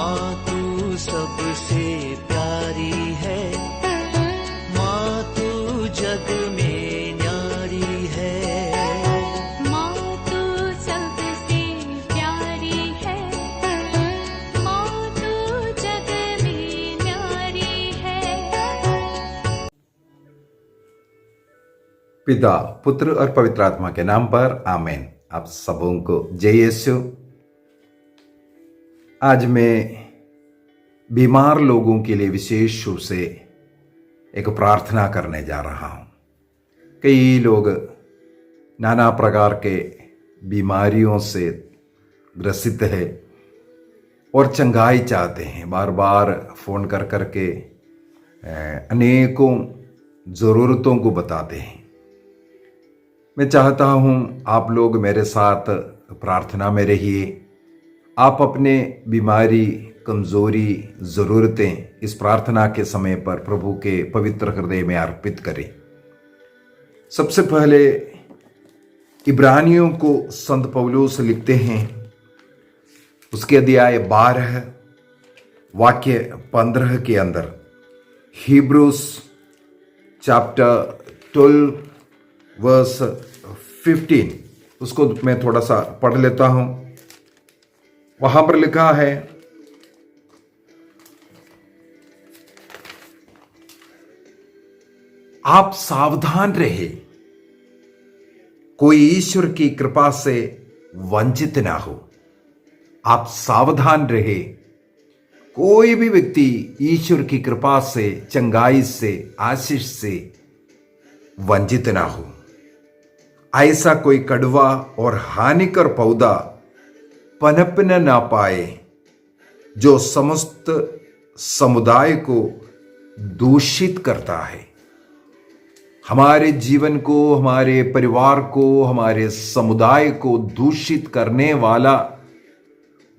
माँ तू सबसे प्यारी है, माँ तू जग में न्यारी है। माँ तू सबसे प्यारी है, माँ तू जग में न्यारी है। पिता, पुत्र और पवित्र आत्मा के नाम पर आमीन। आप सबों को जय यीशु। आज मैं बीमार लोगों के लिए विशेष रूप से एक प्रार्थना करने जा रहा हूं। कई लोग नाना प्रकार के बीमारियों से ग्रसित है और चंगाई चाहते हैं। बार बार फोन कर करके अनेकों ज़रूरतों को बताते हैं। मैं चाहता हूं आप लोग मेरे साथ प्रार्थना में रहिए। आप अपने बीमारी, कमजोरी, ज़रूरतें इस प्रार्थना के समय पर प्रभु के पवित्र हृदय में अर्पित करें। सबसे पहले इब्रानियों को संत पौलुस लिखते हैं, उसके अध्याय 12 वाक्य 15 के अंदर, हिब्रूस चैप्टर 12 वर्स 15, उसको मैं थोड़ा सा पढ़ लेता हूं। वहां पर लिखा है, आप सावधान रहे, कोई ईश्वर की कृपा से वंचित ना हो। आप सावधान रहे, कोई भी व्यक्ति ईश्वर की कृपा से, चंगाई से, आशीष से वंचित ना हो। ऐसा कोई कड़वा और हानिकर पौधा पनपने ना पाए जो समस्त समुदाय को दूषित करता है। हमारे जीवन को, हमारे परिवार को, हमारे समुदाय को दूषित करने वाला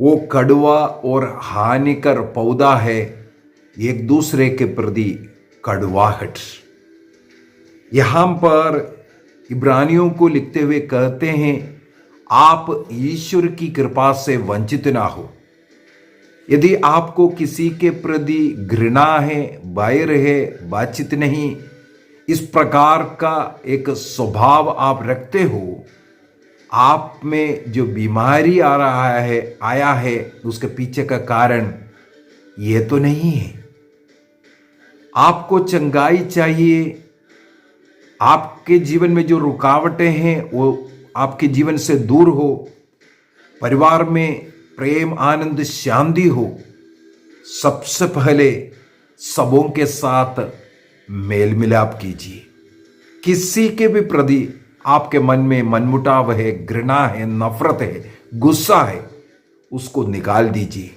वो कड़वा और हानिकर पौधा है एक दूसरे के प्रति कड़वाहट। यहां पर इब्रानियों को लिखते हुए कहते हैं, आप ईश्वर की कृपा से वंचित ना हो। यदि आपको किसी के प्रति घृणा है, बैर है, बातचीत नहीं, इस प्रकार का एक स्वभाव आप रखते हो, आप में जो बीमारी आया है उसके पीछे का कारण ये तो नहीं है। आपको चंगाई चाहिए। आपके जीवन में जो रुकावटें हैं वो आपके जीवन से दूर हो, परिवार में प्रेम, आनंद, शांति हो। सबसे पहले सबों के साथ मेल मिलाप कीजिए। किसी के भी प्रति आपके मन में मनमुटाव है, घृणा है, नफरत है, गुस्सा है, उसको निकाल दीजिए।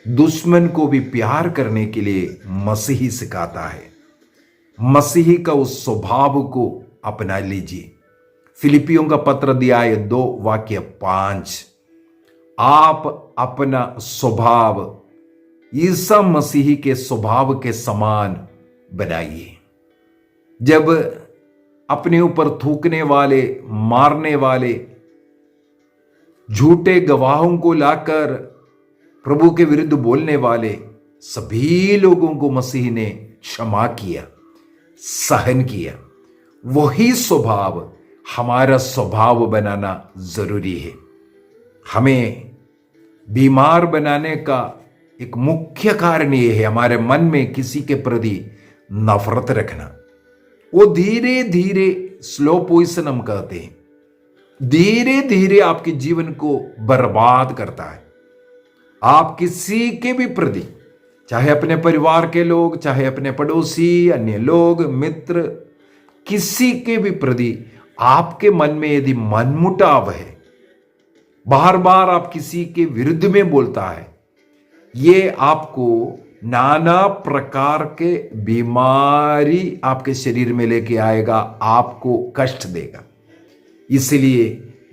दुश्मन को भी प्यार करने के लिए मसीही सिखाता है। मसीही का उस स्वभाव को अपना लीजिए। फिलिपियों का पत्र अध्याय 2 वाक्य 5, आप अपना स्वभाव ईसा मसीही के स्वभाव के समान बनाइए। जब अपने ऊपर थूकने वाले, मारने वाले, झूठे गवाहों को लाकर प्रभु के विरुद्ध बोलने वाले सभी लोगों को मसीह ने क्षमा किया, सहन किया। वही स्वभाव हमारा स्वभाव बनाना जरूरी है। हमें बीमार बनाने का एक मुख्य कारण यह है, हमारे मन में किसी के प्रति नफरत रखना। वो धीरे धीरे, स्लो पॉइजन हम कहते हैं, धीरे धीरे आपके जीवन को बर्बाद करता है। आप किसी के भी प्रति, चाहे अपने परिवार के लोग, चाहे अपने पड़ोसी, अन्य लोग, मित्र, किसी के भी प्रति आपके मन में यदि मनमुटाव है, बार बार आप किसी के विरुद्ध में बोलता है, ये आपको नाना प्रकार के बीमारी आपके शरीर में लेके आएगा, आपको कष्ट देगा। इसलिए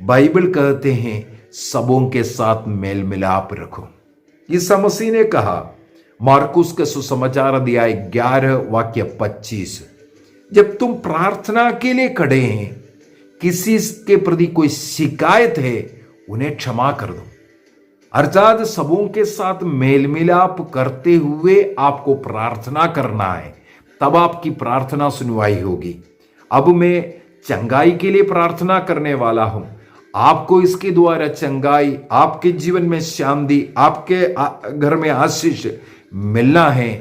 बाइबल कहते हैं सबों के साथ मेल मिलाप रखो। यीशु मसीह ने कहा, मार्कुस के सुसमाचार अध्याय 11 वाक्य 25, जब तुम प्रार्थना के लिए खड़े हैं, किसी के प्रति कोई शिकायत है, उन्हें क्षमा कर दो। अर्थात सबों के साथ मेल मिलाप करते हुए आपको प्रार्थना करना है, तब आपकी प्रार्थना सुनवाई होगी। अब मैं चंगाई के लिए प्रार्थना करने वाला हूं, आपको इसके द्वारा चंगाई, आपके जीवन में शांति, आपके घर में आशीष मिलना है।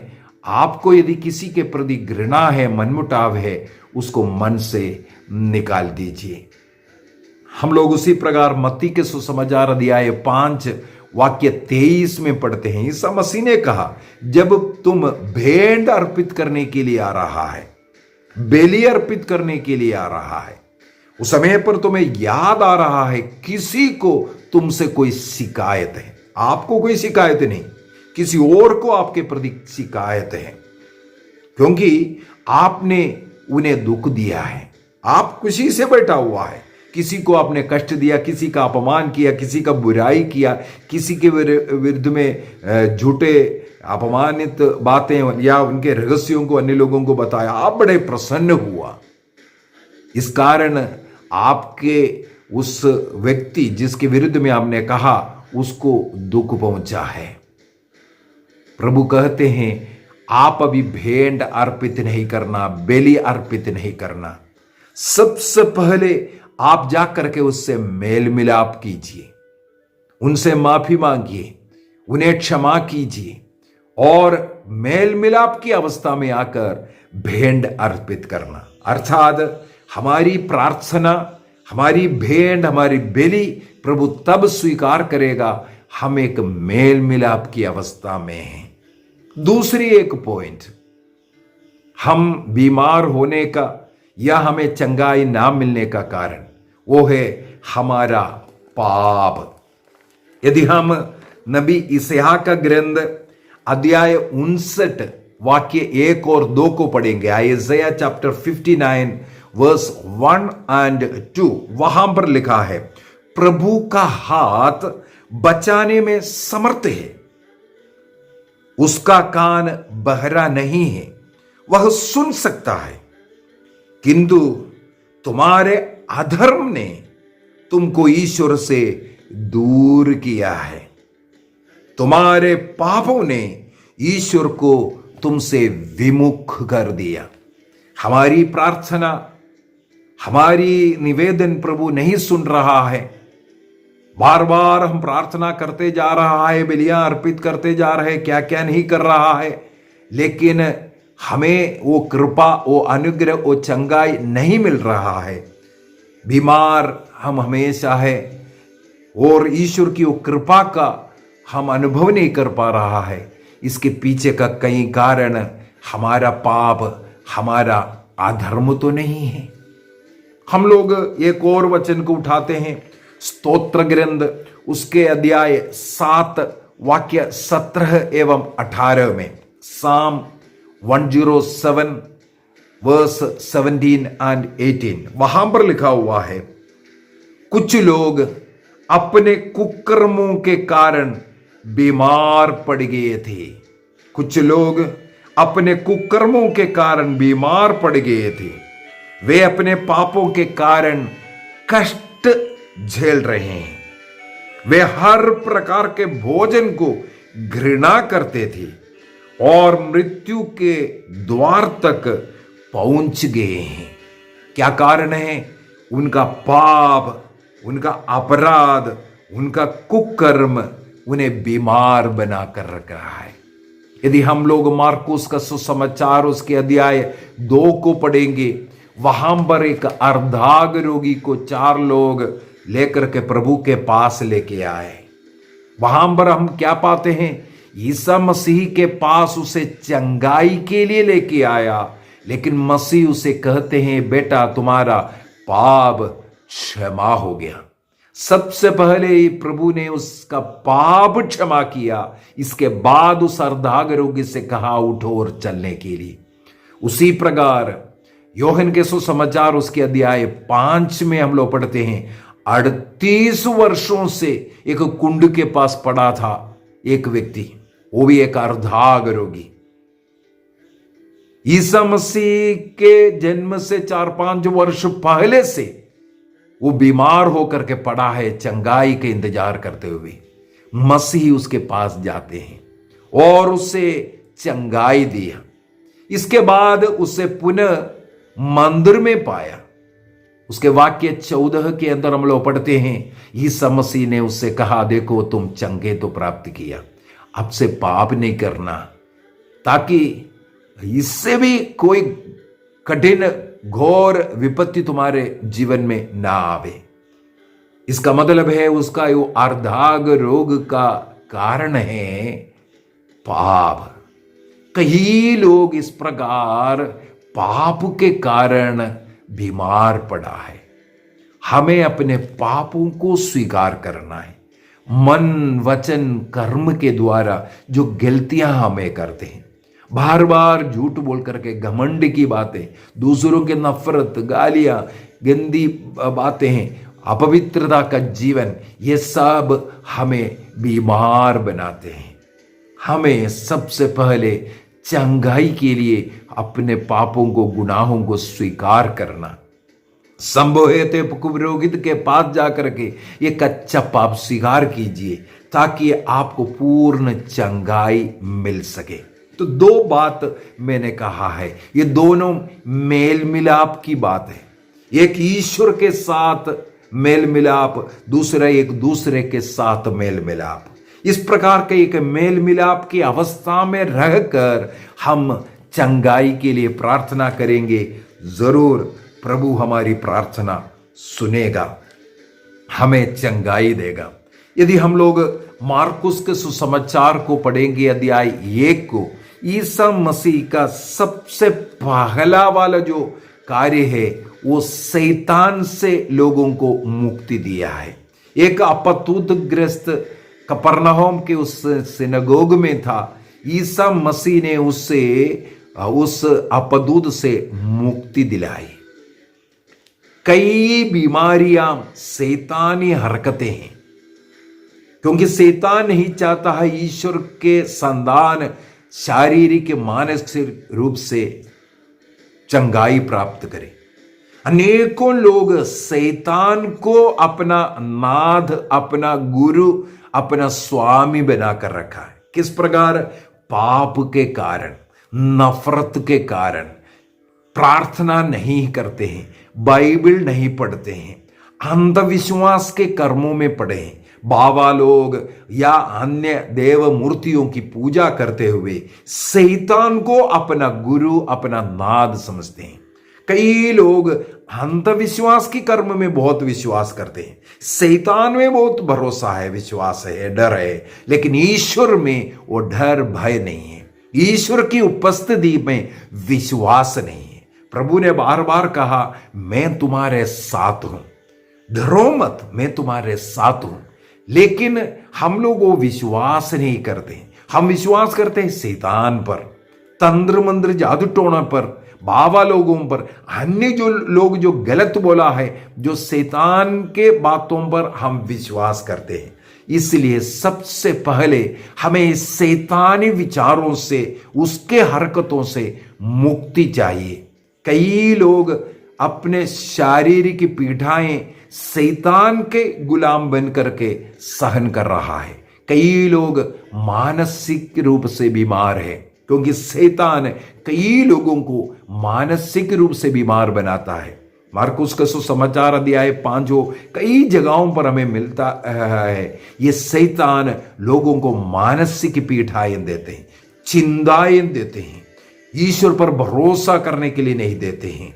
आपको यदि किसी के प्रति घृणा है, मनमुटाव है, उसको मन से निकाल दीजिए। हम लोग उसी प्रकार मत्ती के सुसमाचार अध्याय 5 वाक्य 23 में पढ़ते हैं, ईसा मसीह ने कहा, जब तुम भेंट अर्पित करने के लिए आ रहा है, बलि अर्पित करने के लिए आ रहा है, उस समय पर तुम्हें याद आ रहा है किसी को तुमसे कोई शिकायत है। आपको कोई शिकायत नहीं, किसी और को आपके प्रति शिकायत है, क्योंकि आपने उन्हें दुख दिया है। आप खुशी से बैठा हुआ है, किसी को आपने कष्ट दिया, किसी का अपमान किया, किसी का बुराई किया, किसी के विरुद्ध में झूठे अपमानित बातें या उनके रहस्यों को अन्य लोगों को बताया, आप बड़े प्रसन्न हुआ। इस कारण आपके उस व्यक्ति जिसके विरुद्ध में आपने कहा, उसको दुख पहुंचा है। प्रभु कहते हैं, आप अभी भेंट अर्पित नहीं करना, बलि अर्पित नहीं करना। सबसे पहले आप जाकर के उससे मेल मिलाप कीजिए, उनसे माफी मांगिए, उन्हें क्षमा कीजिए और मेल मिलाप की अवस्था में आकर भेंट अर्पित करना। अर्थात हमारी प्रार्थना, हमारी भेंट, हमारी बलि प्रभु तब स्वीकार करेगा हम एक मेल मिलाप की अवस्था में हैं। दूसरी एक पॉइंट, हम बीमार होने का या हमें चंगाई ना मिलने का कारण वो है हमारा पाप। यदि हम नबी इसहाक का ग्रंथ अध्याय 59 वाक्य 1 और 2 को पढ़ेंगे, आइज़ाया चैप्टर 59 वर्स 1 और 2, वहां पर लिखा है, प्रभु का हाथ बचाने में समर्थ है, उसका कान बहरा नहीं है, वह सुन सकता है, किंतु तुम्हारे अधर्म ने तुमको ईश्वर से दूर किया है, तुम्हारे पापों ने ईश्वर को तुमसे विमुख कर दिया। हमारी प्रार्थना, हमारी निवेदन प्रभु नहीं सुन रहा है। बार बार हम प्रार्थना करते जा रहा है, बलियां अर्पित करते जा रहे, क्या क्या नहीं कर रहा है, लेकिन हमें वो कृपा, वो अनुग्रह, वो चंगाई नहीं मिल रहा है। बीमार हम हमेशा है और ईश्वर की वो कृपा का हम अनुभव नहीं कर पा रहा है। इसके पीछे का कई कारण हमारा पाप, हमारा अधर्म तो नहीं है। हम लोग एक और वचन को उठाते हैं, स्तोत्र ग्रंथ उसके अध्याय 7 वाक्य 17 एवं 18 में, साम 107 वर्स 17 एंड 18, वहां पर लिखा हुआ है, कुछ लोग अपने कुकर्मों के कारण बीमार पड़ गए थे। कुछ लोग अपने कुकर्मों के कारण बीमार पड़ गए थे। वे अपने पापों के कारण कष्ट झेल रहे हैं। वे हर प्रकार के भोजन को घृणा करते थे और मृत्यु के द्वार तक पहुंच गए हैं। क्या कारण है? उनका पाप, उनका अपराध, उनका कुकर्म उन्हें बीमार बना कर रख रहा है। यदि हम लोग मार्कुस का सुसमाचार उसके अध्याय 2 को पढ़ेंगे, वहां पर एक अर्धांग रोगी को 4 लोग लेकर के प्रभु के पास लेके आए। वहां पर हम क्या पाते हैं? ईसा मसीह के पास उसे चंगाई के लिए लेके आया, लेकिन मसीह उसे कहते हैं, बेटा तुम्हारा पाप क्षमा हो गया। सबसे पहले ही प्रभु ने उसका पाप क्षमा किया, इसके बाद उस अर्धांग रोगी से कहा उठो और चलने के लिए। उसी प्रकार योहन के सुसमाचार उसके अध्याय 5 में हम लोग पढ़ते हैं, 38 वर्षों से एक कुंड के पास पड़ा था एक व्यक्ति, वो भी एक अर्धांग रोगी। ईसा मसीह के जन्म से 4-5 वर्ष पहले से वो बीमार होकर के पड़ा है, चंगाई के इंतजार करते हुए। मसीह उसके पास जाते हैं और उसे चंगाई दिया। इसके बाद उसे पुनः मंदिर में पाया। उसके वाक्य 14 के अंदर हम लोग पढ़ते हैं, यीशु मसीह ने उससे कहा, देखो तुम चंगे तो प्राप्त किया, अब से पाप नहीं करना, ताकि इससे भी कोई कठिन घोर विपत्ति तुम्हारे जीवन में ना आवे। इसका मतलब है उसका यो अर्धांग रोग का कारण है पाप। कई लोग इस प्रकार पाप के कारण बीमार पड़ा है। हमें अपने पापों को स्वीकार करना है। मन वचन कर्म के द्वारा जो गलतियां हमें करते हैं, बार बार झूठ बोल करके घमंड की बातें, दूसरों के नफरत, गालियां, गंदी बातें, अपवित्रता का जीवन, ये सब हमें बीमार बनाते हैं। हमें सबसे पहले चंगाई के लिए अपने पापों को, गुनाहों को स्वीकार करना। संभोहित पुरोहित के पास जाकर के ये कच्चा पाप स्वीकार कीजिए, ताकि आपको पूर्ण चंगाई मिल सके। तो दो बात मैंने कहा है, ये दोनों मेल मिलाप की बात है। एक ईश्वर के साथ मेल मिलाप, दूसरा एक दूसरे के साथ मेल मिलाप। इस प्रकार के एक मेल मिलाप की अवस्था में रहकर हम चंगाई के लिए प्रार्थना करेंगे, जरूर प्रभु हमारी प्रार्थना सुनेगा, हमें चंगाई देगा। यदि हम लोग मार्कुस के सुसमाचार को पढ़ेंगे, अध्याय 1 को, ईसा मसीह का सबसे पहला वाला जो कार्य है वो शैतान से लोगों को मुक्ति दिया है। एक अपतुदग्रस्त कफरनहूम के उस सिनगोग में था। ईसा मसीह ने उससे उस अपदूत से मुक्ति दिलाई। कई बीमारियां शैतानी हरकतें हैं, क्योंकि शैतान नहीं चाहता है ईश्वर के संतान शारीरिक मानसिक रूप से चंगाई प्राप्त करें। अनेकों लोग शैतान को अपना नाथ, अपना गुरु, अपना स्वामी बनाकर रखा है। किस प्रकार? पाप के कारण, नफरत के कारण, प्रार्थना नहीं करते हैं, बाइबल नहीं पढ़ते हैं, अंधविश्वास के कर्मों में पड़े हैं, बाबा लोग या अन्य देव मूर्तियों की पूजा करते हुए शैतान को अपना गुरु, अपना नाथ समझते हैं। कई लोग अंधविश्वास की कर्म में बहुत विश्वास करते हैं, शैतान में बहुत भरोसा है, विश्वास है, डर है, लेकिन ईश्वर में वो डर भय नहीं है, ईश्वर की उपस्थिति में विश्वास नहीं है। प्रभु ने बार बार कहा, मैं तुम्हारे साथ हूं, डरो मत, मैं तुम्हारे साथ हूं। लेकिन हम लोग वो विश्वास नहीं करते। हम विश्वास करते हैं शैतान पर, तंत्र मंत्र, जादू टोना पर, बाबा लोगों पर, अन्य जो लोग जो गलत बोला है, जो शैतान के बातों पर हम विश्वास करते हैं। इसलिए सबसे पहले हमें शैतानी विचारों से, उसके हरकतों से मुक्ति चाहिए। कई लोग अपने शारीरिक पीड़ाएं शैतान के गुलाम बन करके सहन कर रहा है। कई लोग मानसिक रूप से बीमार है, क्योंकि शैतान कई लोगों को मानसिक रूप से बीमार बनाता है। मार्कुस का सुसमाचार अध्याय 5 कई जगहों पर हमें मिलता है। ये शैतान लोगों को मानसिक पीड़ाएं देते हैं, चिंताएं देते हैं, ईश्वर पर भरोसा करने के लिए नहीं देते हैं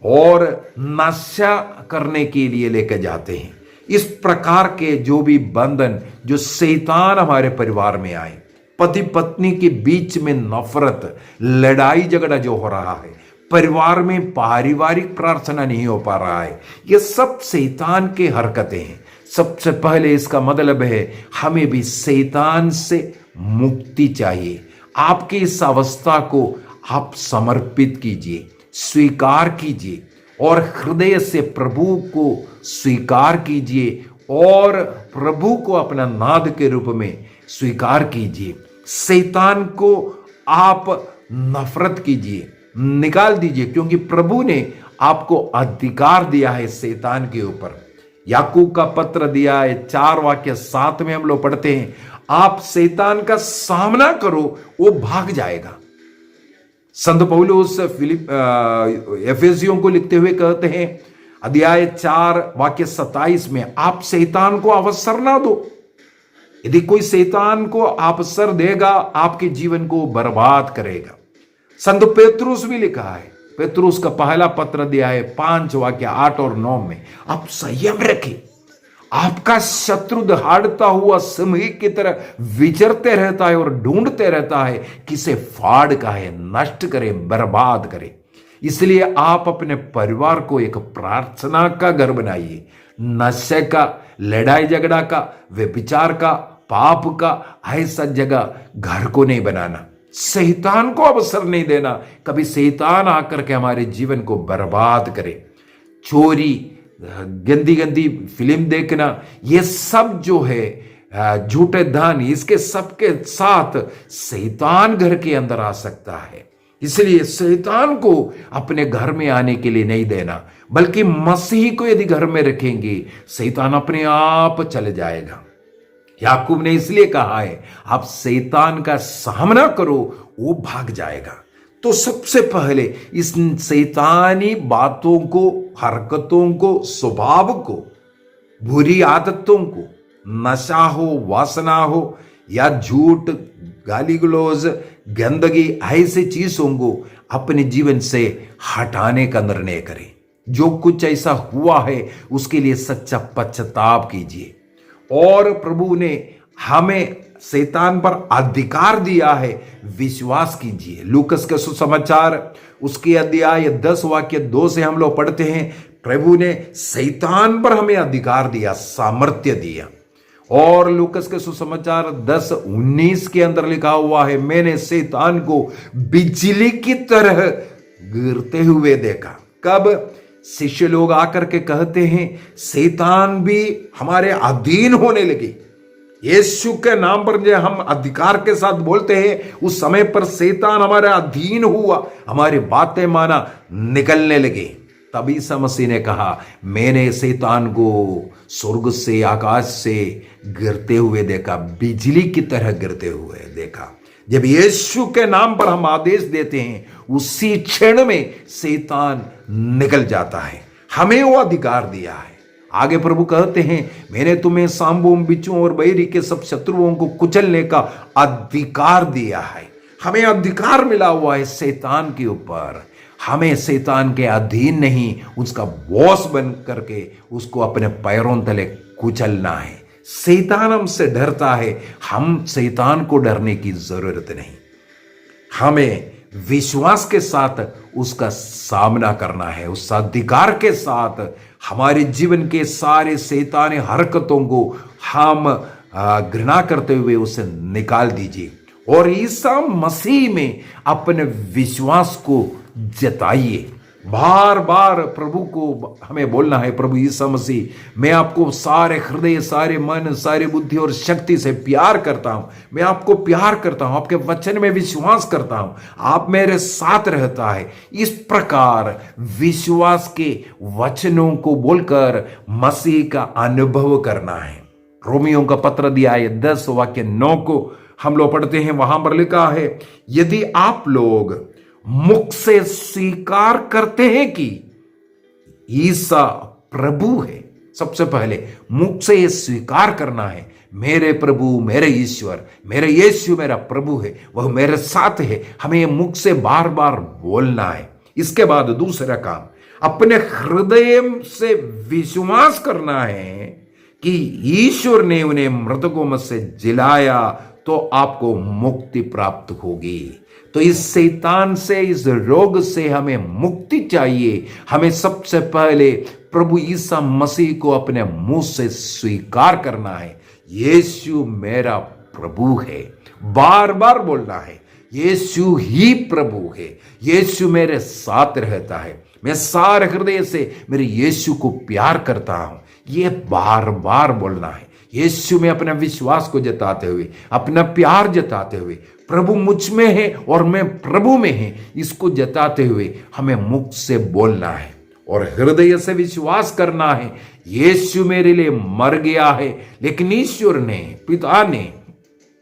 और नशा करने के लिए लेकर जाते हैं। इस प्रकार के जो भी बंधन, जो शैतान हमारे परिवार में आए, पति पत्नी के बीच में नफरत, लड़ाई झगड़ा जो हो रहा है, परिवार में पारिवारिक प्रार्थना नहीं हो पा रहा है, ये सब शैतान के हरकतें हैं। सबसे पहले इसका मतलब है हमें भी शैतान से मुक्ति चाहिए। आपकी इस अवस्था को आप समर्पित कीजिए, स्वीकार कीजिए और हृदय से प्रभु को स्वीकार कीजिए और प्रभु को अपना नाथ के रूप में स्वीकार कीजिए। शैतान को आप नफरत कीजिए, निकाल दीजिए, क्योंकि प्रभु ने आपको अधिकार दिया है शैतान के ऊपर। याकूब का पत्र दिया है 4:7 में हम लोग पढ़ते हैं, आप शैतान का सामना करो, वो भाग जाएगा। संत पौलुस एफेसियों को लिखते हुए कहते हैं अध्याय 4:27 में, आप शैतान को अवसर ना दो। यदि कोई शैतान को अवसर देगा, आपके जीवन को बर्बाद करेगा। संत पेतरुस भी लिखा है, पेतरुस का पहला पत्र दिया है 5:8 और 9 में, आप संयम रखें। आपका शत्रु दहाड़ता हुआ सिंह की तरह विचरते रहता है और ढूंढते रहता है किसे फाड़ खाए, नष्ट करे, बर्बाद करे। इसलिए आप अपने परिवार को एक प्रार्थना का घर बनाइए। नशे का, लड़ाई झगड़ा का, व्यभिचार का, पाप का ऐसा जगह घर को नहीं बनाना। शैतान को अवसर नहीं देना, कभी शैतान आकर के हमारे जीवन को बर्बाद करे। चोरी, गंदी गंदी फिल्म देखना, ये सब जो है झूठे दान, इसके सबके साथ शैतान घर के अंदर आ सकता है। इसलिए शैतान को अपने घर में आने के लिए नहीं देना, बल्कि मसीह को यदि घर में रखेंगे, शैतान अपने आप चले जाएगा। याकूब ने इसलिए कहा है, आप शैतान का सामना करो, वो भाग जाएगा। तो सबसे पहले इस शैतानी बातों को, हरकतों को, स्वभाव को, बुरी आदतों को, नशा हो, वासना हो या झूठ, गाली गलौज, गंदगी, ऐसी चीजों को अपने जीवन से हटाने का निर्णय करें। जो कुछ ऐसा हुआ है उसके लिए सच्चा पश्चाताप कीजिए। और प्रभु ने हमें शैतान पर अधिकार दिया है, विश्वास कीजिए। लूकस के सुसमाचार उसके अध्याय 10:2 से हम लोग पढ़ते हैं, प्रभु ने शैतान पर हमें अधिकार दिया, सामर्थ्य दिया। और लूकस के सुसमाचार 10:19 के अंदर लिखा हुआ है, मैंने शैतान को बिजली की तरह गिरते हुए देखा। कब? शिष्य लोग आकर के कहते हैं शैतान भी हमारे अधीन होने लगे। यीशु के नाम पर जब हम अधिकार के साथ बोलते हैं, उस समय पर शैतान हमारे अधीन हुआ, हमारी बातें माना, निकलने लगे। तभी ईसा मसीह ने कहा, मैंने शैतान को स्वर्ग से, आकाश से गिरते हुए देखा, बिजली की तरह गिरते हुए देखा। जब यीशु के नाम पर हम आदेश देते हैं, उसी क्षण में शैतान निकल जाता है। हमें वो अधिकार दिया है। आगे प्रभु कहते हैं, मैंने तुम्हें सांबों, बिच्छुओं और बैरी के सब शत्रुओं को कुचलने का अधिकार दिया है। हमें अधिकार मिला हुआ है शैतान के ऊपर। हमें शैतान के अधीन नहीं, उसका बॉस बन करके उसको अपने पैरों तले कुचलना है। शैतान हमसे डरता है, हम शैतान को डरने की जरूरत नहीं। हमें विश्वास के साथ उसका सामना करना है। उस अधिकार के साथ हमारे जीवन के सारे शैतानी हरकतों को हम घृणा करते हुए उसे निकाल दीजिए और ईसा मसीह में अपने विश्वास को जताइए। बार बार प्रभु को हमें बोलना है, प्रभु यीशु मसीह, मैं आपको सारे हृदय, सारे मन, सारी बुद्धि और शक्ति से प्यार करता हूं। मैं आपको प्यार करता हूं, आपके वचन में विश्वास करता हूं, आप मेरे साथ रहता है। इस प्रकार विश्वास के वचनों को बोलकर मसीह का अनुभव करना है। रोमियों का पत्र दिया है 10:9 को हम लोग पढ़ते हैं। वहां पर लिखा है, यदि आप लोग मुख से स्वीकार करते हैं कि ईसा प्रभु है, सबसे पहले मुख से ये स्वीकार करना है, मेरे प्रभु, मेरे ईश्वर, मेरे यीशु मेरा प्रभु है, वह मेरे साथ है। हमें ये मुख से बार बार बोलना है। इसके बाद दूसरा काम, अपने हृदय से विश्वास करना है कि ईश्वर ने उन्हें मृतकों में से जिलाया तो आपको मुक्ति प्राप्त होगी। तो इस शैतान से, इस रोग से हमें मुक्ति चाहिए। हमें सबसे पहले प्रभु यीशु मसीह को अपने मुंह से स्वीकार करना है, यीशु मेरा प्रभु है। बार बार बोलना है, यीशु ही प्रभु है, यीशु मेरे साथ रहता है, मैं सारे हृदय से मेरे यीशु को प्यार करता हूं। ये बार बार बोलना है, यीशु में अपना विश्वास को जताते हुए, अपना प्यार जताते हुए, प्रभु मुझ में है और मैं प्रभु में है, इसको जताते हुए हमें मुख से बोलना है। और हृदय से विश्वास करना है, यीशु मेरे लिए मर गया है, लेकिन ईश्वर ने, पिता ने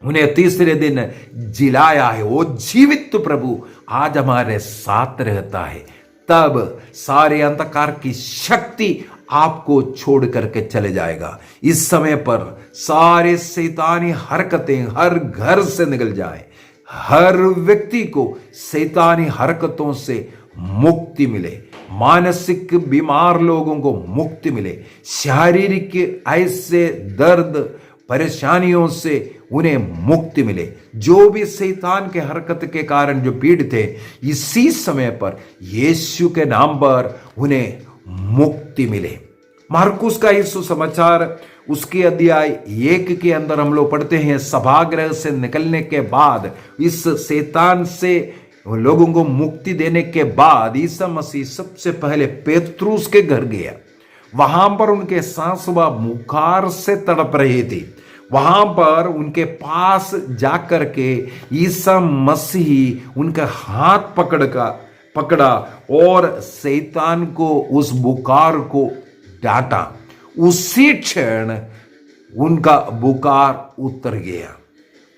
उन्हें तीसरे दिन जिलाया है। वो जीवित प्रभु आज हमारे साथ रहता है। तब सारे अंधकार की शक्ति आपको छोड़ करके चले जाएगा। इस समय पर सारे शैतानी हरकतें हर घर से निकल जाए। हर व्यक्ति को शैतानी हरकतों से मुक्ति मिले। मानसिक बीमार लोगों को मुक्ति मिले। शारीरिक ऐसे दर्द परेशानियों से उन्हें मुक्ति मिले। जो भी शैतान के हरकत के कारण जो पीड़ित थे, इसी समय पर यीशु के नाम पर उन्हें मुक्ति मिले। मार्कुस का यीशु समाचार उसके अध्याय 1 के अंदर हम लोग पढ़ते हैं, सभागृह से निकलने के बाद, इस शैतान से लोगों को मुक्ति देने के बाद ईसा मसीह सबसे पहले पेत्रुस के घर गया। वहां पर उनके सास व बुखार से तड़प रही थी। वहां पर उनके पास जाकर के ईसा मसीह उनका हाथ पकड़ा और शैतान को, उस बुखार को डांटा। उसी क्षण उनका बुखार उतर गया।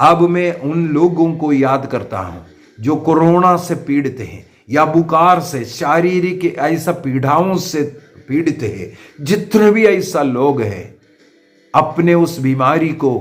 अब मैं उन लोगों को याद करता हूं जो कोरोना से पीड़ित हैं या बुखार से, शारीरिक ऐसा पीड़ाओं से पीड़ित है। जितने भी ऐसा लोग हैं, अपने उस बीमारी को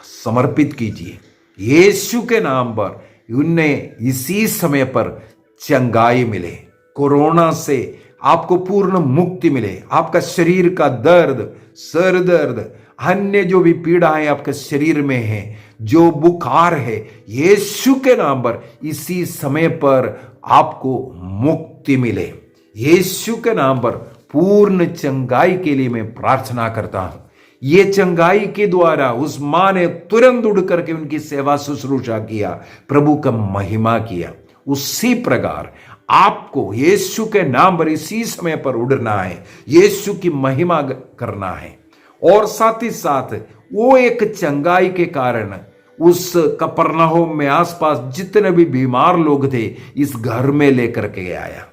समर्पित कीजिए। यीशु के नाम पर उन्हें इसी समय पर चंगाई मिले। कोरोना से आपको पूर्ण मुक्ति मिले। आपका शरीर का दर्द, सर दर्द, अन्य जो भी पीड़ाएं आपके शरीर में है, जो बुखार है, यीशु के नाम पर इसी समय पर आपको मुक्ति मिले। यीशु के नाम पर पूर्ण चंगाई के लिए मैं प्रार्थना करता हूं। ये चंगाई के द्वारा उस मां ने तुरंत उड़ करके उनकी सेवा शुश्रूषा किया, प्रभु का महिमा किया। उसी प्रकार आपको यीशु के नाम पर इसी समय पर उड़ना है, यीशु की महिमा करना है। और साथ ही साथ वो एक चंगाई के कारण उस कफरनहूम में आसपास जितने भी बीमार लोग थे, इस घर में लेकर के आया।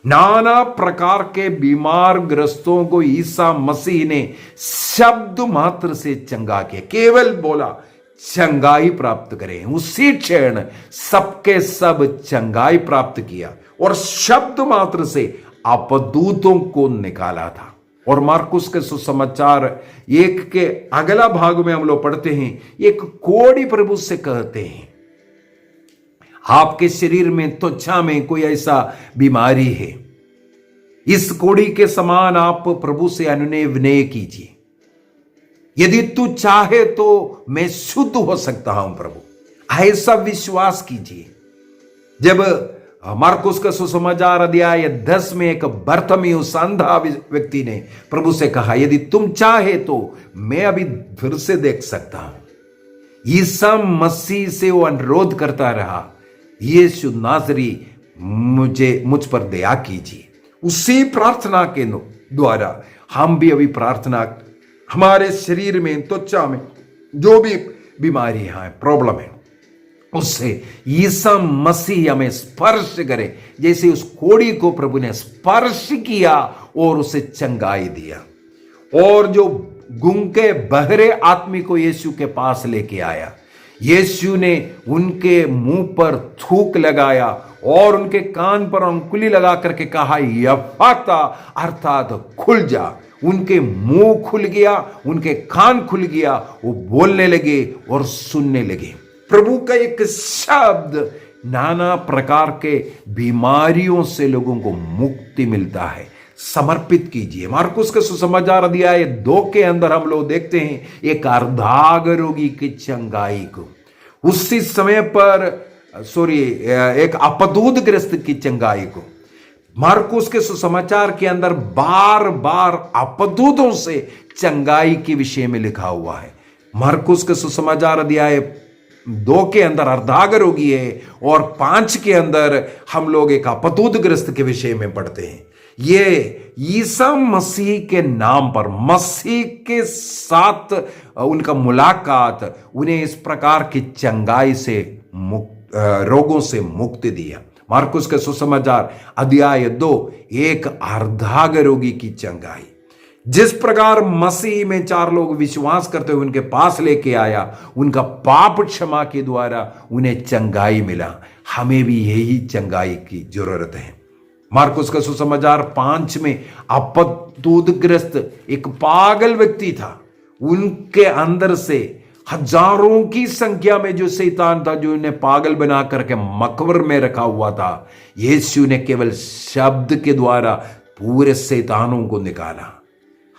नाना प्रकार के बीमार ग्रस्तों को ईसा मसीह ने शब्द मात्र से चंगा किया। केवल बोला चंगाई प्राप्त करें, उसी क्षण सबके सब चंगाई प्राप्त किया और शब्द मात्र से अपदूतों को निकाला था। और मार्कुस के सुसमाचार 1 के अगला भाग में हम लोग पढ़ते हैं, एक कोढ़ी प्रभु से कहते हैं, आपके शरीर में, त्वचा में कोई ऐसा बीमारी है, इस कोढ़ी के समान आप प्रभु से अनुनय विनय कीजिए। यदि तू चाहे तो मैं शुद्ध हो सकता हूं प्रभु, ऐसा विश्वास कीजिए। जब मार्कुस का सुसमाचार अध्याय 10 में एक बर्तिमेयुस अंधा व्यक्ति ने प्रभु से कहा, यदि तुम चाहे तो मैं अभी फिर से देख सकता हूं। ईसा मसीह से वो अनुरोध करता रहा, यीशु नाज़री मुझ पर दया कीजिए। उसी प्रार्थना के द्वारा हम भी अभी प्रार्थना, हमारे शरीर में, त्वचा में जो भी बीमारियां हैं, प्रॉब्लम है, उससे ईसा मसीह हमें स्पर्श करे, जैसे उस कोढ़ी को प्रभु ने स्पर्श किया और उसे चंगाई दिया। और जो गूंगे बहरे आदमी को यीशु के पास लेके आया, यीशु ने उनके मुंह पर थूक लगाया और उनके कान पर अंगुली लगा करके कहा, यफाता, अर्थात खुल जा। उनके मुंह खुल गया, उनके कान खुल गया, वो बोलने लगे और सुनने लगे। प्रभु का एक शब्द नाना प्रकार के बीमारियों से लोगों को मुक्ति मिलता है। समर्पित कीजिए। मार्कुस के सुसमाचार अध्याय 2 के अंदर हम लोग देखते हैं एक अर्धांग रोगी की चंगाई को। उसी समय पर एक अपदूत ग्रस्त की चंगाई को। मार्कुस के सुसमाचार के अंदर बार बार अपदूतों से चंगाई के विषय में लिखा हुआ है। मार्कुस के सुसमाचार अध्याय 2 के अंदर अर्धांग रोगी है और 5 के अंदर हम लोग एक अपदूत ग्रस्त के विषय में पढ़ते हैं। ये ईसा मसीह के नाम पर, मसीह के साथ उनका मुलाकात उन्हें इस प्रकार की चंगाई से रोगों से मुक्ति दिया। मार्कुस के सुसमाचार अध्याय 2, एक अर्धांग रोगी की चंगाई। जिस प्रकार मसीह में 4 लोग विश्वास करते हुए उनके पास लेके आया, उनका पाप क्षमा के द्वारा उन्हें चंगाई मिला, हमें भी यही चंगाई की जरूरत है। मार्कुस का सुसमाचार 5 में अपतूदग्रस्त एक पागल व्यक्ति था। उनके अंदर से हजारों की संख्या में जो शैतान था, जो उन्हें पागल बना करके मकबर में रखा हुआ था, यीशु ने केवल शब्द के द्वारा पूरे शैतानों को निकाला।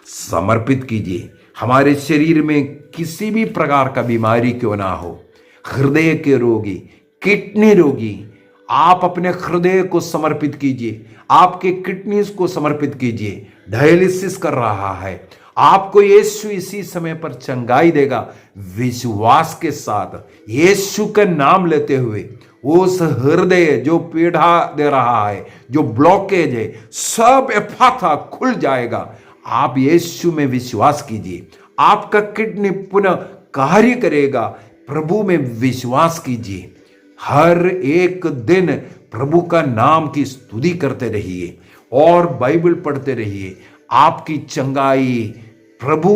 समर्पित कीजिए। हमारे शरीर में किसी भी प्रकार का बीमारी क्यों ना हो, हृदय के रोगी, किडनी रोगी, आप अपने हृदय को समर्पित कीजिए, आपके किडनीज को समर्पित कीजिए। डायलिसिस कर रहा है, आपको यीशु इसी समय पर चंगाई देगा। विश्वास के साथ यीशु का नाम लेते हुए उस हृदय जो पीड़ा दे रहा है, जो ब्लॉकेज है, सब एफाता खुल जाएगा। आप यीशु में विश्वास कीजिए, आपका किडनी पुनः कार्य करेगा। प्रभु में विश्वास कीजिए। हर एक दिन प्रभु का नाम की स्तुति करते रहिए और बाइबल पढ़ते रहिए। आपकी चंगाई प्रभु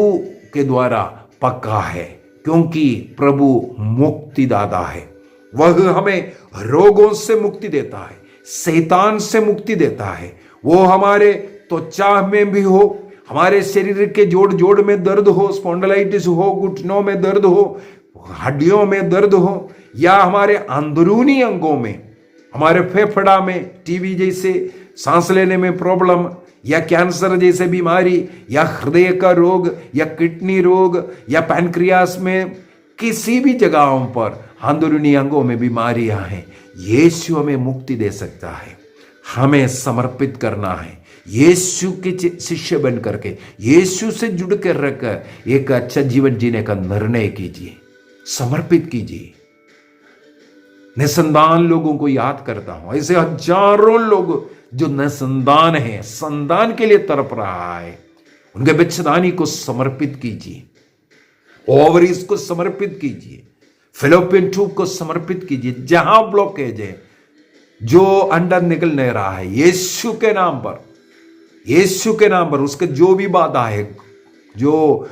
के द्वारा पक्का है, क्योंकि प्रभु मुक्तिदाता है। वह हमें रोगों से मुक्ति देता है, शैतान से मुक्ति देता है। वो हमारे त्वचा में भी हो, हमारे शरीर के जोड़ जोड़ में दर्द हो, स्पॉन्डिलाइटिस हो, घुटनों में दर्द हो, हड्डियों में दर्द हो, या हमारे अंदरूनी अंगों में, हमारे फेफड़ा में टीबी जैसे सांस लेने में प्रॉब्लम, या कैंसर जैसे बीमारी, या हृदय का रोग, या किडनी रोग, या पैनक्रियास में किसी भी जगहों पर अंदरूनी अंगों में बीमारियां हैं, यीशु हमें मुक्ति दे सकता है। हमें समर्पित करना है, यीशु के शिष्य बन करके यीशु से जुड़ कर रखकर एक अच्छा जीवन जीने का निर्णय कीजिए, समर्पित कीजिए। निसंतान लोगों को याद करता हूं, ऐसे हजारों लोग जो निसंतान हैं, संतान के लिए तड़प रहा है, उनके बच्चेदानी को समर्पित कीजिए, ओवरीज को समर्पित कीजिए, फिलिपियन ट्यूब को समर्पित कीजिए। जहां ब्लॉकेज है, जो अंडर निकल नहीं रहा है, यीशु के नाम पर, यीशु के नाम पर उसके जो भी बाधा है, जो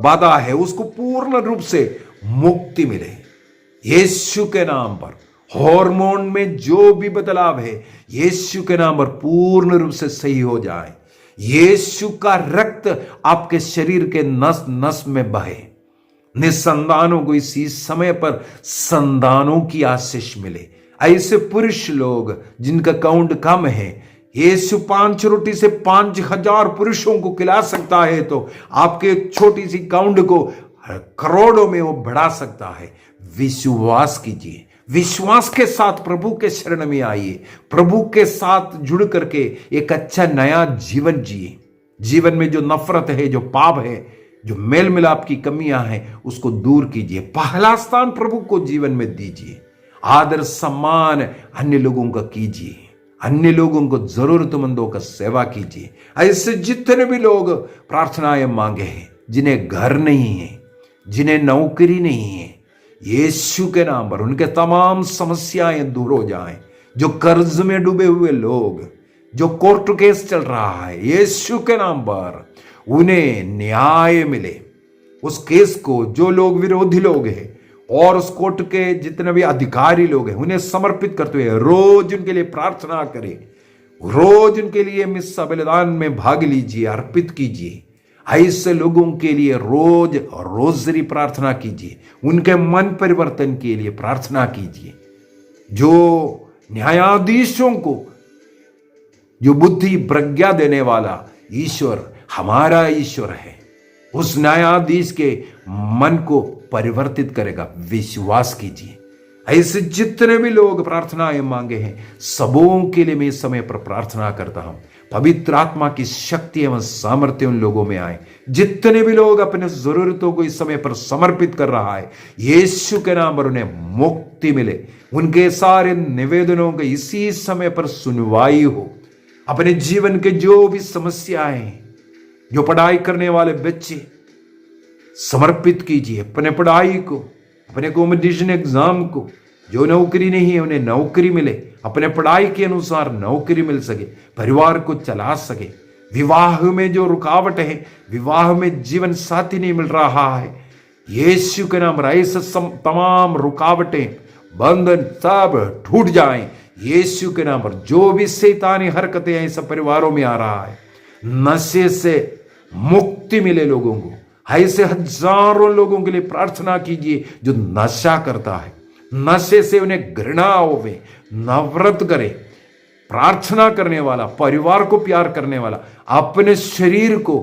बाधा है, उसको पूर्ण रूप से मुक्ति मिले यीशु के नाम पर। हार्मोन में जो भी बदलाव है, यीशु के नाम पर पूर्ण रूप से सही हो जाए। यीशु का रक्त आपके शरीर के नस नस में बहे। निसंतानों को इसी समय पर संतानों की आशीष मिले। ऐसे पुरुष लोग जिनका काउंट कम है, यीशु 5 रोटी से 5000 पुरुषों को खिला सकता है, तो आपके एक छोटी सी काउंट को करोड़ों में वो बढ़ा सकता है। विश्वास कीजिए, विश्वास के साथ प्रभु के शरण में आइए, प्रभु के साथ जुड़ करके एक अच्छा नया जीवन जिए। जीवन में जो नफरत है, जो पाप है, जो मेल मिलाप की कमियां हैं, उसको दूर कीजिए। पहला स्थान प्रभु को जीवन में दीजिए। आदर सम्मान अन्य लोगों का कीजिए, अन्य लोगों को जरूरतमंदों का सेवा कीजिए। ऐसे जितने भी लोग प्रार्थनाएं मांगे हैं, जिन्हें घर नहीं है, जिन्हें नौकरी नहीं है, यीशु के नाम पर उनके तमाम समस्याएं दूर हो जाएं। जो कर्ज में डूबे हुए लोग, जो कोर्ट केस चल रहा है, यीशु के नाम पर उन्हें न्याय मिले। उस केस को जो लोग विरोधी लोग हैं और उस कोर्ट के जितने भी अधिकारी लोग हैं, उन्हें समर्पित करते हुए रोज उनके लिए प्रार्थना करें, रोज उनके लिए मिस्सा बलिदान में भाग लीजिए, अर्पित कीजिए। ऐसे लोगों के लिए रोज रोजरी प्रार्थना कीजिए, उनके मन परिवर्तन के लिए प्रार्थना कीजिए। जो न्यायाधीशों को जो बुद्धि प्रज्ञा देने वाला ईश्वर हमारा ईश्वर है, उस न्यायाधीश के मन को परिवर्तित करेगा। विश्वास कीजिए। ऐसे जितने भी लोग प्रार्थनाएं मांगे हैं, सबों के लिए मैं इस समय पर प्रार्थना करता हूं, पवित्र आत्मा की शक्ति एवं सामर्थ्य उन लोगों में आए। जितने भी लोग अपने जरूरतों को इस समय पर समर्पित कर रहा है, यीशु के नाम पर उन्हें मुक्ति मिले। उनके सारे निवेदनों के इसी समय पर सुनवाई हो। अपने जीवन के जो भी समस्याएं हैं, जो पढ़ाई करने वाले बच्चे, समर्पित कीजिए अपने पढ़ाई को, अपने कॉम्पिटिशन एग्जाम को। जो नौकरी नहीं है उन्हें नौकरी मिले, अपने पढ़ाई के अनुसार नौकरी मिल सके, परिवार को चला सके। विवाह में जो रुकावट है, विवाह में जीवन साथी नहीं मिल रहा है, यीशु के नाम ऐसे तमाम रुकावटें, बंधन सब टूट जाएं यीशु के नाम पर। जो भी शैतानी हरकतें ऐसे परिवारों में आ रहा है, नशे से मुक्ति मिले लोगों को। ऐसे हजारों लोगों के लिए प्रार्थना कीजिए जो नशा करता है, नशे से उन्हें घृणा होवे, नफरत करे। प्रार्थना करने वाला, परिवार को प्यार करने वाला, अपने शरीर को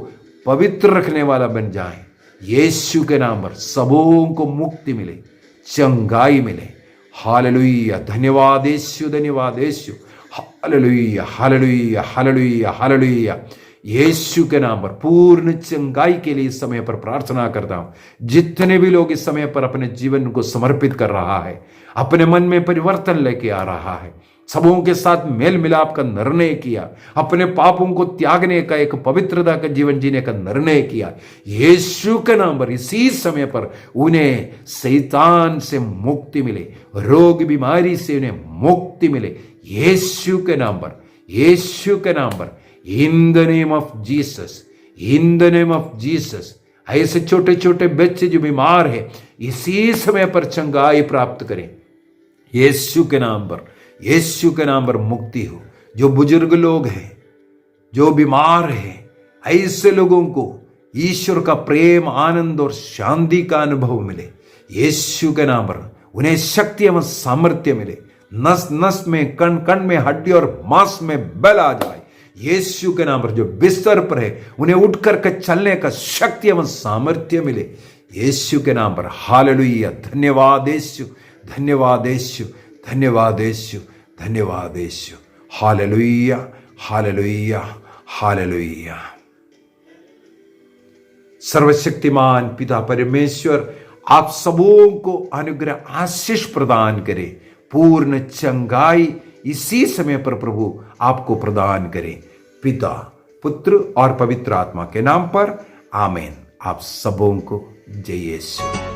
पवित्र रखने वाला बन जाए। यीशु के नाम पर सबों को मुक्ति मिले, चंगाई मिले। हालेलुया, धन्यवाद यीशु, धन्यवाद यीशु। Hallelujah, hallelujah, hallelujah, hallelujah. यीशु के नाम पर पूर्ण चंगाई के लिए इस समय पर प्रार्थना करता हूं। जितने भी लोग इस समय पर अपने जीवन को समर्पित कर रहा है, अपने मन में परिवर्तन लेके आ रहा है, सबों के साथ मेल मिलाप का निर्णय किया, अपने पापों को त्यागने का, एक पवित्रता का जीवन जीने का निर्णय किया, यीशु के नाम पर इसी समय पर उन्हें शैतान से मुक्ति मिले, रोग बीमारी से उन्हें मुक्ति मिले। यीशु के नाम पर, यीशु के नाम पर, in the name of Jesus, in the name of Jesus. ऐसे छोटे छोटे बच्चे जो बीमार है, इसी समय पर चंगाई प्राप्त करें यीशु के नाम पर, यीशु के नाम पर मुक्ति हो। जो बुजुर्ग लोग हैं, जो बीमार हैं, ऐसे लोगों को ईश्वर का प्रेम, आनंद और शांति का अनुभव मिले यीशु के नाम पर। उन्हें शक्ति एवं सामर्थ्य मिले, नस नस में, कण कण में, हड्डी और मांस में बल आ जाए यीशु के नाम पर। जो बिस्तर पर है उन्हें उठकर के चलने का शक्ति एवं सामर्थ्य मिले यीशु के नाम पर। हालेलुया, धन्यवाद यीशु, धन्यवाद यीशु, धन्यवाद यीशु, धन्यवाद यीशु। Hallelujah, hallelujah, hallelujah. सर्वशक्तिमान पिता परमेश्वर आप सबों को अनुग्रह आशीष प्रदान करे, पूर्ण चंगाई इसी समय पर प्रभु आपको प्रदान करे। पिता, पुत्र और पवित्र आत्मा के नाम पर आमीन। आप सबों को जय यीशु।